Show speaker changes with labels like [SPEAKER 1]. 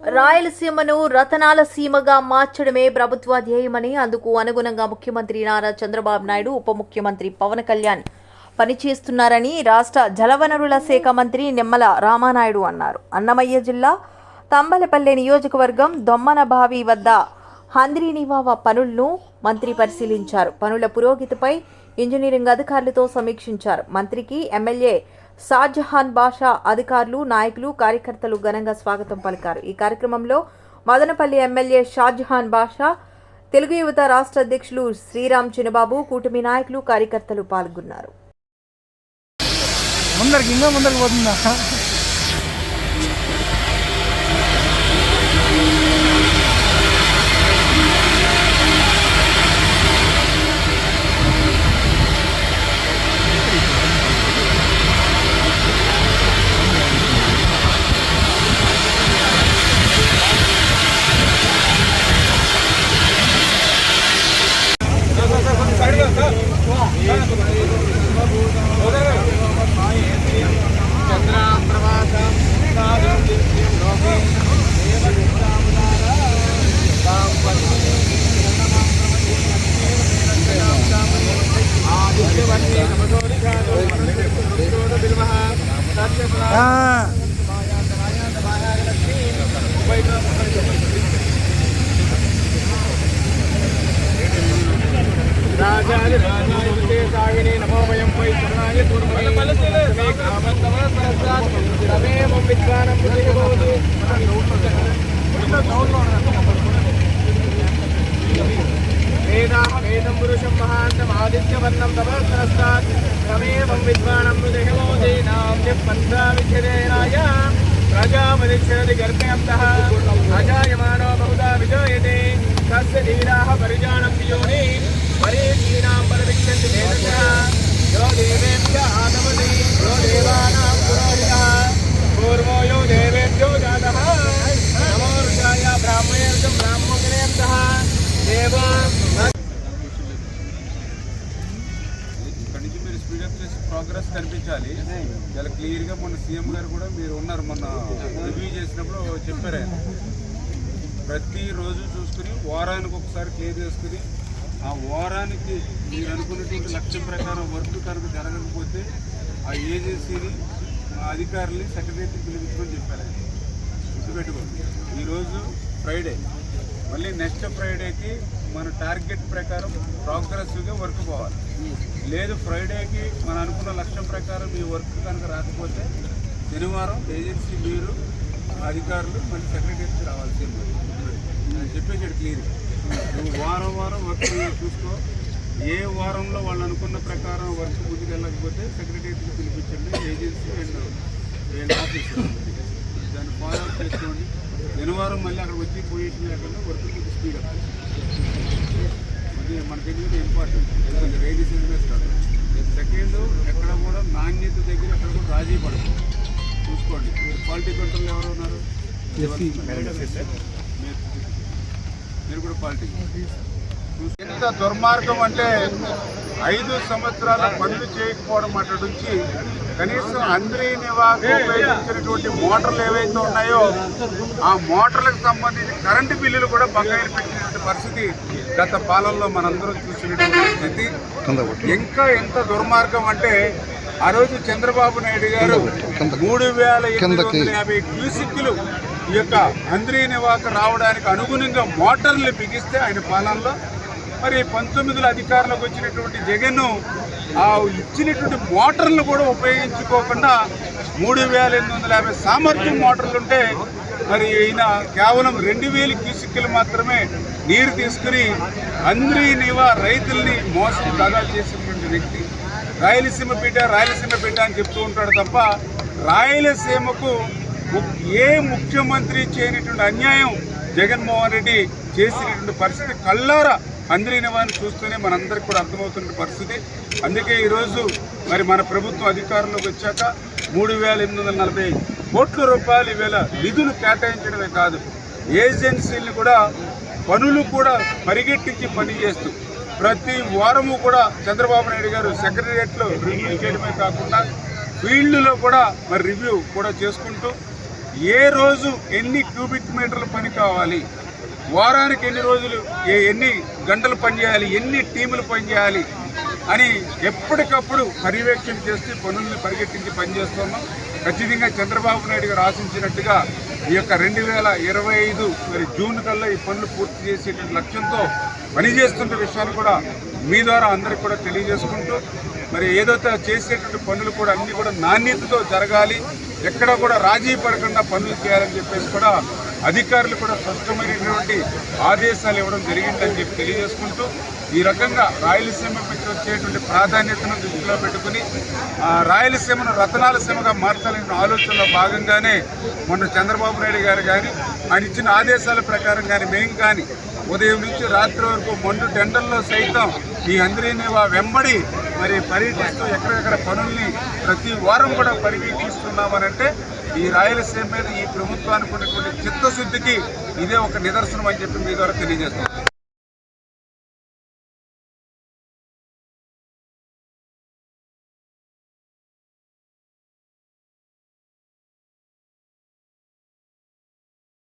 [SPEAKER 1] రాయలసీమను రతనాల సీమగా మార్చడమే ప్రభుత్వ ధ్యేయమని, అందుకు అనుగుణంగా ముఖ్యమంత్రి నారా చంద్రబాబు నాయుడు, ఉప ముఖ్యమంత్రి పవన్ కళ్యాణ్ పనిచేస్తున్నారని రాష్ట్ర జలవనరుల శాఖ మంత్రి నిమ్మల రామానాయుడు అన్నారు. అన్నమయ్య జిల్లా తంబలపల్లె నియోజకవర్గం దొమ్మనబావి వద్ద హంద్రీనివా పనులను మంత్రి పరిశీలించారు. పనుల పురోగతిపై ఇంజనీరింగ్ అధికారులతో సమీక్షించారు. మంత్రికి ఎమ్మెల్యే షాజహాన్ బాషా, అధికారులు, నాయకులు, కార్యకర్తలు ఘనంగా స్వాగతం పలికారు. ఈ కార్యక్రమంలో మదనపల్లి ఎమ్మెల్యే షాజహాన్ బాషా, తెలుగు యువత రాష్ట్ర అధ్యక్షులు శ్రీరామ్ చిన్నబాబు, కూటమి నాయకులు, కార్యకర్తలు పాల్గొన్నారు.
[SPEAKER 2] పురుషం మహాంతం ఆదిత్యవర్ణం తమస్రస్తాత్ తమేవం విద్వానం దేహమోదీనాం పంచావిచ్ఛేదేనాయ ప్రజాపతిక్షరతి గర్భయంతః అజాయమానో బహుదా విజయతే తస్య ధీరాః పరిజానంతి యోని పరీక్షీణాం పరివిక్షంతి దేవతః యో దేవేభ్య ఆదమతి యో దేవానాం పురోహితః పూర్వో యో దేవేభ్యో జాతః నమో రుద్రాయ బ్రాహ్మణేభ్యో బ్రాహ్మణేభ్యః దేవా ప్రోగ్రెస్ కనిపించాలి. చాలా క్లియర్గా మొన్న సీఎం గారు కూడా మీరు ఉన్నారు, మొన్న రివ్యూ చేసినప్పుడు చెప్పారు. ఆయన ప్రతిరోజు చూసుకుని వారానికి ఒకసారి క్లియర్ చేసుకుని ఆ వారానికి మీరు అనుకున్నటువంటి లక్ష్యం ప్రకారం వర్క్ కనుక జరగకపోతే ఆ ఏజెన్సీని అధికారులని సెక్రటరీకి పిలిపించమని చెప్పారు. గుర్తుపెట్టుకోండి, ఈరోజు ఫ్రైడే, మళ్ళీ నెక్స్ట్ ఫ్రైడేకి మన టార్గెట్ ప్రకారం ప్రోగ్రెసివ్గా వర్క్ పోవాలి. లేదు ఫ్రైడేకి మనం అనుకున్న లక్ష్యం ప్రకారం ఈ వర్క్ కనుక రాకపోతే శనివారం ఏజెన్సీ మీరు అధికారులు మళ్ళీ సెక్రటరీకి రావాల్సి నేను చెప్పేసాడు క్లియర్. నువ్వు వారం వర్క్ చూసుకో, ఏ వారంలో వాళ్ళు అనుకున్న ప్రకారం వర్క్ ముందుకు వెళ్ళకపోతే సెక్రటరీకి పిలిపించండి, ఏజెన్సీ అండ్ ఆఫీసు దాన్ని ఫాలో అప్ చేసుకోండి. శనివారం మళ్ళీ అక్కడ వచ్చి పొజిషన్ లేకుండా వర్క్ కొంచెం స్పీడ్ అప్ మనకి ఇంపార్టెంట్. ఎందుకంటే రైల్వే సీజన్ స్టార్ట్. సెకండ్, ఎక్కడ కూడా నాణ్యత దగ్గర ఎక్కడ కూడా రాజీ పడదు చూసుకోండి. మీరు క్వాలిటీ కంట్రోల్ ఎవరు ఉన్నారు? మీరు కూడా క్వాలిటీ. ఎంత దుర్మార్గం అంటే 5 సంవత్సరాల పనులు చేయకపోవడం అటు నుంచి కనీసం హంద్రీనివాకు ఉపయోగించినటువంటి మోటార్లు ఏవైతే ఉన్నాయో ఆ మోటార్లకు సంబంధించి కరెంటు బిల్లులు కూడా బకాయిలు పెట్టినటువంటి పరిస్థితి గత పాలనలో మనందరం చూసినటువంటి స్థితి. ఇంకా ఎంత దుర్మార్గం అంటే ఆ రోజు చంద్రబాబు నాయుడు గారు 3,850 క్యూసిక్లు ఈ యొక్క హంద్రీనివాకు రావడానికి అనుగుణంగా మోటార్లు బిగిస్తే ఆయన పాలనలో, మరి 19లో అధికారంలోకి వచ్చినటువంటి జగన్ ఆ ఇచ్చినటువంటి మోటార్లు కూడా ఉపయోగించుకోకుండా 3,850 సామర్థ్యం మోటార్లు ఉంటే మరి ఈయన కేవలం 2,000 క్యూసిక్లు మాత్రమే నీరు తీసుకుని హంద్రీనివా రైతుల్ని మోసం దగా చేసినటువంటి వ్యక్తి. రాయలసీమ బిడ్డ అని చెప్తూ ఉంటాడు తప్ప రాయలసీమకు ఏ ముఖ్యమంత్రి చేయనటువంటి అన్యాయం జగన్మోహన్ రెడ్డి చేసినటువంటి పరిస్థితి కళ్ళారా హంద్రీనివాని చూస్తూనే మనందరికీ కూడా అర్థమవుతున్న పరిస్థితి. అందుకే ఈరోజు మరి మన ప్రభుత్వం అధికారంలోకి వచ్చాక 3,840 కోట్ల రూపాయలు ఈవేళ నిధులు కేటాయించడమే కాదు, ఏజెన్సీలను కూడా పనులు కూడా పరిగెట్టించి పనిచేస్తూ ప్రతి వారము కూడా చంద్రబాబు నాయుడు గారు సెక్రటరియట్లో రివ్యూ చేయడమే కాకుండా ఫీల్డ్లో కూడా మరి రివ్యూ కూడా చేసుకుంటూ ఏ రోజు ఎన్ని క్యూబిక్ మీటర్ల పని కావాలి, వారానికి ఎన్ని రోజులు ఎన్ని గంటలు పనిచేయాలి, ఎన్ని టీములు పనిచేయాలి అని ఎప్పటికప్పుడు పర్యవేక్షణ చేసి పనుల్ని పరిగెట్టించి పనిచేస్తున్నాం. ఖచ్చితంగా చంద్రబాబు నాయుడు గారు ఆశించినట్టుగా ఈ యొక్క 2025 మరి జూన్ కల్లా ఈ పనులు పూర్తి చేసేటువంటి లక్ష్యంతో పనిచేస్తున్న విషయాన్ని కూడా మీ ద్వారా అందరికీ కూడా తెలియజేసుకుంటూ, మరి ఏదైతే చేసేటువంటి పనులు కూడా అన్నీ కూడా నాణ్యతతో జరగాలి, ఎక్కడ కూడా రాజీ పడకుండా పనులు చేయాలని చెప్పేసి కూడా అధికారులు కూడా స్పష్టమైనటువంటి ఆదేశాలు ఇవ్వడం జరిగిందని చెప్పి తెలియజేసుకుంటూ, ఈ రకంగా రాయలసీమకి వచ్చేటువంటి ప్రాధాన్యతను దృష్టిలో పెట్టుకుని రాయలసీమను రతనాల సీమగా మార్చాలనే ఆలోచనలో భాగంగానే మొన్న చంద్రబాబు నాయుడు గారు కానీ ఆయన ఇచ్చిన ఆదేశాల ప్రకారం కానీ మేము కానీ ఉదయం నుంచి రాత్రి వరకు మండు టెండర్లో సైతం ఈ అంద్రీనివా వెంబడి మరి పర్యటిస్తూ ఎక్కడెక్కడ పనుల్ని ప్రతి వారం కూడా పర్యవేక్షిస్తున్నామనంటే ఈ రాయలసీమ మీద ఈ ప్రభుత్వానికి ఉన్నటువంటి చిత్తశుద్ధికి ఇదే ఒక నిదర్శనం అని చెప్పి మీ ద్వారా తెలియజేస్తాం.